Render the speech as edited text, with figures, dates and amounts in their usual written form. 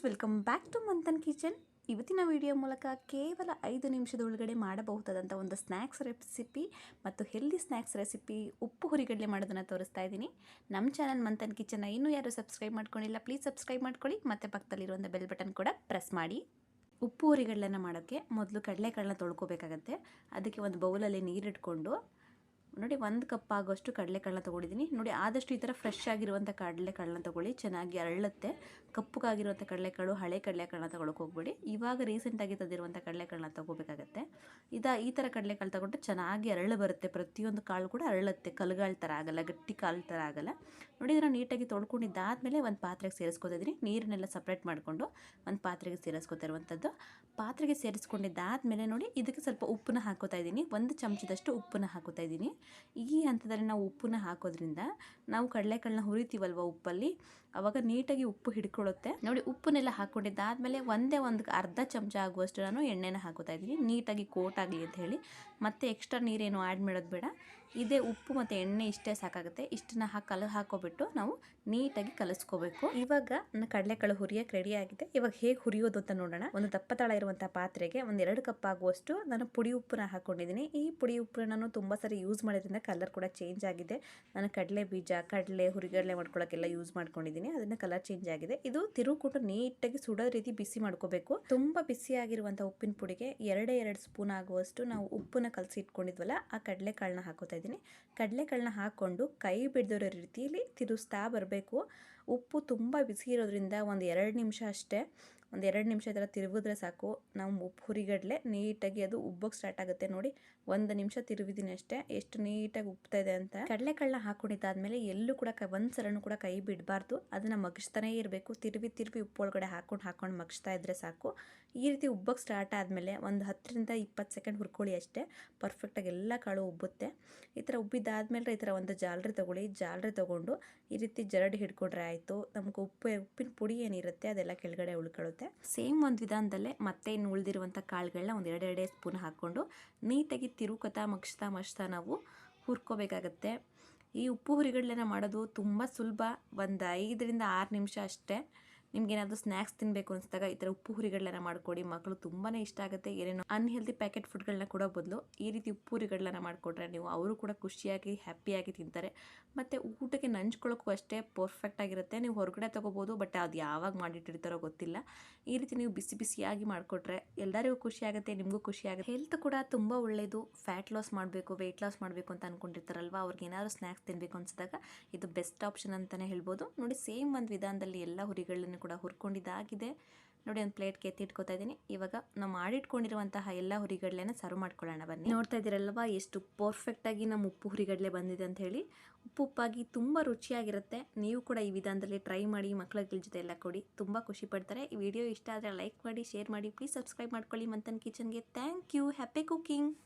Friends, welcome back to Manthan kitchen. ಇವತ್ತಿನ video ಮೂಲಕ ಕೇವಲ 5 ನಿಮಿಷದೊಳಗಡೆ ಮಾಡಬಹುದಾದಂಥ ಒಂದು ಸ್ನ್ಯಾಕ್ಸ್ ರೆಸಿಪಿ ಮತ್ತು ಹೆಲ್ದಿ ಸ್ನ್ಯಾಕ್ಸ್ ರೆಸಿಪಿ ಉಪ್ಪು ಹುರಿಗಡಲೆ ಮಾಡೋದನ್ನು ತೋರಿಸ್ತಾ ಇದ್ದೀನಿ. ನಮ್ಮ ಚಾನಲ್ ಮಂಥನ್ ಕಿಚನ್ನ ಇನ್ನೂ ಯಾರು ಸಬ್ಸ್ಕ್ರೈಬ್ ಮಾಡ್ಕೊಂಡಿಲ್ಲ, ಪ್ಲೀಸ್ ಸಬ್ಸ್ಕ್ರೈಬ್ ಮಾಡ್ಕೊಳ್ಳಿ ಮತ್ತು ಪಕ್ಕದಲ್ಲಿರುವಂಥ ಬೆಲ್ ಬಟನ್ ಕೂಡ ಪ್ರೆಸ್ ಮಾಡಿ. ಉಪ್ಪು ಹುರಿಗಡಲೆನ ಮಾಡೋಕ್ಕೆ ಮೊದಲು ಕಡಲೆಕಾಳನ್ನ ತೊಳ್ಕೊಬೇಕಾಗತ್ತೆ. ಅದಕ್ಕೆ ಒಂದು ಬೌಲಲ್ಲಿ ನೀರಿಟ್ಕೊಂಡು ನೋಡಿ 1 ಕಪ್ ಆಗೋಷ್ಟು ಕಡಲೆಕಾಳನ್ನ ತೊಗೊಂಡಿದ್ದೀನಿ. ನೋಡಿ ಆದಷ್ಟು ಈ ಥರ ಫ್ರೆಶ್ ಆಗಿರುವಂಥ ಕಡಲೆಕಾಳನ್ನ ತೊಗೊಳ್ಳಿ, ಚೆನ್ನಾಗಿ ಅರಳುತ್ತೆ. ಕಪ್ಪಗಾಗಿರುವಂಥ ಕಡಲೆಕಾಳು, ಹಳೆ ಕಡಲೆಕಾಳನ್ನ ತೊಗೊಳಕ್ಕೆ ಹೋಗ್ಬೇಡಿ. ಇವಾಗ ರೀಸೆಂಟಾಗಿ ತಂದಿರುವಂಥ ಕಡಲೆಕಾಳನ್ನ ತೊಗೋಬೇಕಾಗತ್ತೆ. ಈ ಥರ ಕಡಲೆಕಾಳು ತೊಗೊಂಡ್ರೆ ಚೆನ್ನಾಗಿ ಅರಳು ಬರುತ್ತೆ. ಪ್ರತಿಯೊಂದು ಕಾಳು ಕೂಡ ಅರಳುತ್ತೆ, ಕಲ್ಗಾಳು ಥರ ಆಗಲ್ಲ, ಗಟ್ಟಿ ಕಾಳು ಥರ ಆಗಲ್ಲ. ನೋಡಿ ಇದನ್ನು ನೀಟಾಗಿ ತೊಳ್ಕೊಂಡಿದ್ದಾದಮೇಲೆ ಒಂದು ಪಾತ್ರೆಗೆ ಸೇರಿಸ್ಕೊತಿದ್ದೀನಿ. ನೀರನ್ನೆಲ್ಲ ಸಪ್ರೇಟ್ ಮಾಡಿಕೊಂಡು ಒಂದು ಪಾತ್ರೆಗೆ ಸೇರಿಸ್ಕೊತಾ ಇರುವಂಥದ್ದು. ಪಾತ್ರೆಗೆ ಸೇರಿಸ್ಕೊಂಡಿದ್ದಾದಮೇಲೆ ನೋಡಿ ಇದಕ್ಕೆ ಸ್ವಲ್ಪ ಉಪ್ಪನ್ನ ಹಾಕೋತಾ ಇದ್ದೀನಿ. 1 ಚಮಚದಷ್ಟು ಉಪ್ಪನ್ನ ಹಾಕೋತಾ ಇದ್ದೀನಿ. ಈ ಹಂತದಲ್ಲಿ ನಾವು ಉಪ್ಪನ್ನ ಹಾಕೋದ್ರಿಂದ ನಾವು ಕಡಲೆಕಾಳನ್ನ ಹುರಿತೀವಲ್ವ ಉಪ್ಪಲ್ಲಿ, ಆವಾಗ ನೀಟಾಗಿ ಉಪ್ಪು ಹಿಡ್ಕೊಳ್ಳುತ್ತೆ. ನೋಡಿ ಉಪ್ಪನ್ನೆಲ್ಲ ಹಾಕ್ಕೊಂಡಿದ್ದಾದಮೇಲೆ ಒಂದೇ ಒಂದು ಅರ್ಧ ಚಮಚ ಆಗುವಷ್ಟು ನಾನು ಎಣ್ಣೆನ ಹಾಕೋತಾ ಇದ್ದೀನಿ, ನೀಟಾಗಿ ಕೋಟ್ ಆಗಲಿ ಅಂತ ಹೇಳಿ. ಮತ್ತೆ ಎಕ್ಸ್ಟ್ರಾ ನೀರೇನು ಆ್ಯಡ್ ಮಾಡೋದು ಬೇಡ. ಇದೇ ಉಪ್ಪು ಮತ್ತು ಎಣ್ಣೆ ಇಷ್ಟೇ ಸಾಕಾಗುತ್ತೆ. ಇಷ್ಟನ್ನ ಹಾಕೋಬಿಟ್ಟು ನಾವು ನೀಟಾಗಿ ಕಲಿಸ್ಕೋಬೇಕು. ಇವಾಗ ನನ್ನ ಕಡಲೆಕಾಳು ಹುರಿಯೋಕ್ಕೆ ರೆಡಿ ಆಗಿದೆ. ಇವಾಗ ಹೇಗೆ ಹುರಿಯೋದು ಅಂತ ನೋಡೋಣ. ಒಂದು ದಪ್ಪತಳ ಇರುವಂಥ ಪಾತ್ರೆಗೆ 2 ಕಪ್ ಆಗುವಷ್ಟು ನಾನು ಪುಡಿ ಉಪ್ಪನ್ನ ಹಾಕ್ಕೊಂಡಿದ್ದೀನಿ. ಈ ಪುಡಿ ಉಪ್ಪನ್ನ ನಾನು ತುಂಬ ಸರಿ ಯೂಸ್ ಮಾಡೋದ್ರಿಂದ ಕಲರ್ ಕೂಡ ಚೇಂಜ್ ಆಗಿದೆ. ನಾನು ಕಡಲೆ ಬೀಜ, ಹುರಿಗಡಲೆ ಮಾಡ್ಕೊಳ್ಳೋಕ್ಕೆಲ್ಲ ಯೂಸ್ ಮಾಡ್ಕೊಂಡಿದ್ದೀನಿ, ಅದನ್ನ ಕಲರ್ ಚೇಂಜ್ ಆಗಿದೆ. ಇದು ತಿರುಗಿಕೊಟ್ಟು ನೀಟಾಗಿ ಸುಡೋ ರೀತಿ ಬಿಸಿ ಮಾಡ್ಕೋಬೇಕು. ತುಂಬ ಬಿಸಿಯಾಗಿರುವಂಥ ಉಪ್ಪಿನ ಪುಡಿಗೆ 2 ಸ್ಪೂನ್ ಆಗುವಷ್ಟು ನಾವು ಉಪ್ಪನ್ನ ಕಲಸಿ ಇಟ್ಕೊಂಡಿದ್ವಲ್ಲ, ಆ ಕಡಲೆಕಾಳನ್ನ ಹಾಕೋತಾ ಇದ್ದೀನಿ. ಕಡಲೆಕಾಳನ್ನ ಹಾಕ್ಕೊಂಡು ಕೈ ಬಿಡದಿರೋ ರೀತಿಯಲ್ಲಿ ತಿರುಗಿಸ್ತಾ ಬರಬೇಕು. ಉಪ್ಪು ತುಂಬ ಬಿಸಿ ಇರೋದ್ರಿಂದ ಒಂದು 2 ನಿಮಿಷ ಅಷ್ಟೇ, ಒಂದು 2 ನಿಮಿಷ ಈ ಥರ ತಿರುಗಿದ್ರೆ ಸಾಕು. ನಾವು ಉಪ್ಪು ಹುರಿಗಡಲೆ ನೀಟಾಗಿ ಅದು ಉಬ್ಬೋಕ್ಕೆ ಸ್ಟಾರ್ಟ್ ಆಗುತ್ತೆ. ನೋಡಿ 1 ನಿಮಿಷ ತಿರುವಿದ್ದೀನಿ ಅಷ್ಟೇ, ಎಷ್ಟು ನೀಟಾಗಿ ಉಬ್ತಾ ಇದೆ ಅಂತ. ಕಡಲೆಕಾಳನ್ನ ಹಾಕೊಂಡಿದ್ದಾದ್ಮೇಲೆ ಎಲ್ಲೂ ಕೂಡ ಒಂದ್ಸಲನೂ ಕೂಡ ಕೈ ಬಿಡಬಾರ್ದು. ಅದನ್ನು ಮಗಿಸ್ತಾನೇ ಇರಬೇಕು. ತಿರುವಿ ಉಪ್ಪು ಒಳಗಡೆ ಹಾಕೊಂಡು ಮಗಿಸ್ತಾ ಇದ್ರೆ ಸಾಕು. ಈ ರೀತಿ ಉಬ್ಬೋಕ್ಕೆ ಸ್ಟಾರ್ಟ್ ಆದಮೇಲೆ ಒಂದು 10 ರಿಂದ 20 ಸೆಕೆಂಡ್ ಹುರ್ಕೊಳ್ಳಿ ಅಷ್ಟೇ. ಪರ್ಫೆಕ್ಟಾಗಿ ಎಲ್ಲ ಕಾಳು ಉಬ್ಬುತ್ತೆ. ಈ ಥರ ಉಬ್ಬಿದ್ದಾದ್ಮೇಲೆ ಈ ಥರ ಒಂದು ಜಾಲರಿ ತೊಗೊಳ್ಳಿ. ಜಾಲರಿ ತೊಗೊಂಡು ಈ ರೀತಿ ಜರಡಿ ಹಿಡ್ಕೊಂಡ್ರೆ ಆಯಿತು. ನಮಗೆ ಉಪ್ಪಿನ ಪುಡಿ ಏನಿರುತ್ತೆ ಅದೆಲ್ಲ ಕೆಳಗಡೆ ಉಳ್ಕೊಳ್ಳುತ್ತೆ. ಸೇಮ್ ಒಂದು ವಿಧಾನದಲ್ಲೇ ಮತ್ತೆ ಇನ್ನು ಉಳಿದಿರುವಂಥ ಕಾಳುಗಳನ್ನ ಒಂದು 2 ಸ್ಪೂನ್ ಹಾಕ್ಕೊಂಡು ನೀಟಾಗಿ ತಿರುಕೋತಾ ಮಗ್ಸ್ತಾ ನಾವು ಹುರ್ಕೋಬೇಕಾಗತ್ತೆ. ಈ ಉಪ್ಪು ಹುರಿಗಡಲೆನ ಮಾಡೋದು ತುಂಬ ಸುಲಭ. ಒಂದು 5 ರಿಂದ 6 ನಿಮಿಷ ಅಷ್ಟೇ. ನಿಮ್ಗೇನಾದರೂ ಸ್ನ್ಯಾಕ್ಸ್ ತಿನ್ನಬೇಕು ಅನಿಸಿದಾಗ ಈ ಥರ ಉಪ್ಪು ಹುರಿಗಡಲೆನ ಮಾಡಿಕೊಡಿ. ಮಕ್ಕಳು ತುಂಬಾ ಇಷ್ಟ ಆಗುತ್ತೆ. ಏನೇನೋ ಅನ್ಹೆಲ್ದಿ ಪ್ಯಾಕೆಟ್ ಫುಡ್ಗಳನ್ನ ಕೊಡೋ ಬದಲು ಈ ರೀತಿ ಉಪ್ಪು ಹುರಿಗಡಲೆನ ಮಾಡಿಕೊಟ್ರೆ ಅವರು ಕೂಡ ಖುಷಿಯಾಗಿ ಹ್ಯಾಪಿಯಾಗಿ ತಿಂತಾರೆ. ಮತ್ತು ಊಟಕ್ಕೆ ನಂಚ್ಕೊಳ್ಳೋಕ್ಕೂ ಅಷ್ಟೇ ಪರ್ಫೆಕ್ಟ್ ಆಗಿರುತ್ತೆ. ನೀವು ಹೊರಗಡೆ ತೊಗೋಬೋದು, ಬಟ್ ಅದು ಯಾವಾಗ ಮಾಡಿಟ್ಟಿರ್ತಾರೋ ಗೊತ್ತಿಲ್ಲ. ಈ ರೀತಿ ನೀವು ಬಿಸಿಯಾಗಿ ಮಾಡಿಕೊಟ್ರೆ ಎಲ್ಲರಿಗೂ ಖುಷಿ ಆಗುತ್ತೆ, ನಿಮಗೂ ಖುಷಿ ಆಗುತ್ತೆ. ಹೆಲ್ತ್ ಕೂಡ ತುಂಬ ಒಳ್ಳೆಯದು. ಫ್ಯಾಟ್ ಲಾಸ್ ಮಾಡಬೇಕು, ವೆಯ್ಟ್ ಲಾಸ್ ಮಾಡಬೇಕು ಅಂತ ಅಂದ್ಕೊಂಡಿರ್ತಾರಲ್ವ, ಅವ್ರಿಗೆ ಏನಾದರೂ ಸ್ನ್ಯಾಕ್ಸ್ ತಿನ್ನಬೇಕು ಅನಿಸಿದಾಗ ಇದು ಬೆಸ್ಟ್ ಆಪ್ಷನ್ ಅಂತಲೇ ಹೇಳ್ಬೋದು. ನೋಡಿ ಸೇಮ್ ಒಂದು ವಿಧಾನದಲ್ಲಿ ಎಲ್ಲ ಹುರಿಗಳನ್ನ ಕೂಡ ಹುರ್ಕೊಂಡಿದ್ದಾಗಿದೆ. ನೋಡಿ ಒಂದು ಪ್ಲೇಟ್ಗೆ ಎತ್ತಿಟ್ಕೋತಾ ಇದ್ದೀನಿ. ಇವಾಗ ನಾವು ಮಾಡಿಟ್ಕೊಂಡಿರುವಂತಹ ಎಲ್ಲ ಹುರಿಗಡಲೆನ ಸರ್ವ್ ಮಾಡ್ಕೊಳ್ಳೋಣ ಬನ್ನಿ. ನೋಡ್ತಾ ಇದ್ದೀರಲ್ವಾ ಎಷ್ಟು ಪರ್ಫೆಕ್ಟಾಗಿ ನಮ್ಮ ಉಪ್ಪು ಹುರಿಗಡಲೆ ಬಂದಿದೆ ಅಂತ ಹೇಳಿ. ಉಪ್ಪಾಗಿ ತುಂಬ ರುಚಿಯಾಗಿರುತ್ತೆ. ನೀವು ಕೂಡ ಈ ವಿಧಾನದಲ್ಲಿ ಟ್ರೈ ಮಾಡಿ, ಮಕ್ಕಳ ಜೊತೆ ಎಲ್ಲ ಕೊಡಿ, ತುಂಬ ಖುಷಿ ಪಡ್ತಾರೆ. ಈ ವಿಡಿಯೋ ಇಷ್ಟ ಆದರೆ ಲೈಕ್ ಮಾಡಿ, ಶೇರ್ ಮಾಡಿ, ಪ್ಲೀಸ್ ಸಬ್ಸ್ಕ್ರೈಬ್ ಮಾಡ್ಕೊಳ್ಳಿ ಮಂಥನ್ ಕಿಚನ್ಗೆ. Thank you. Happy cooking.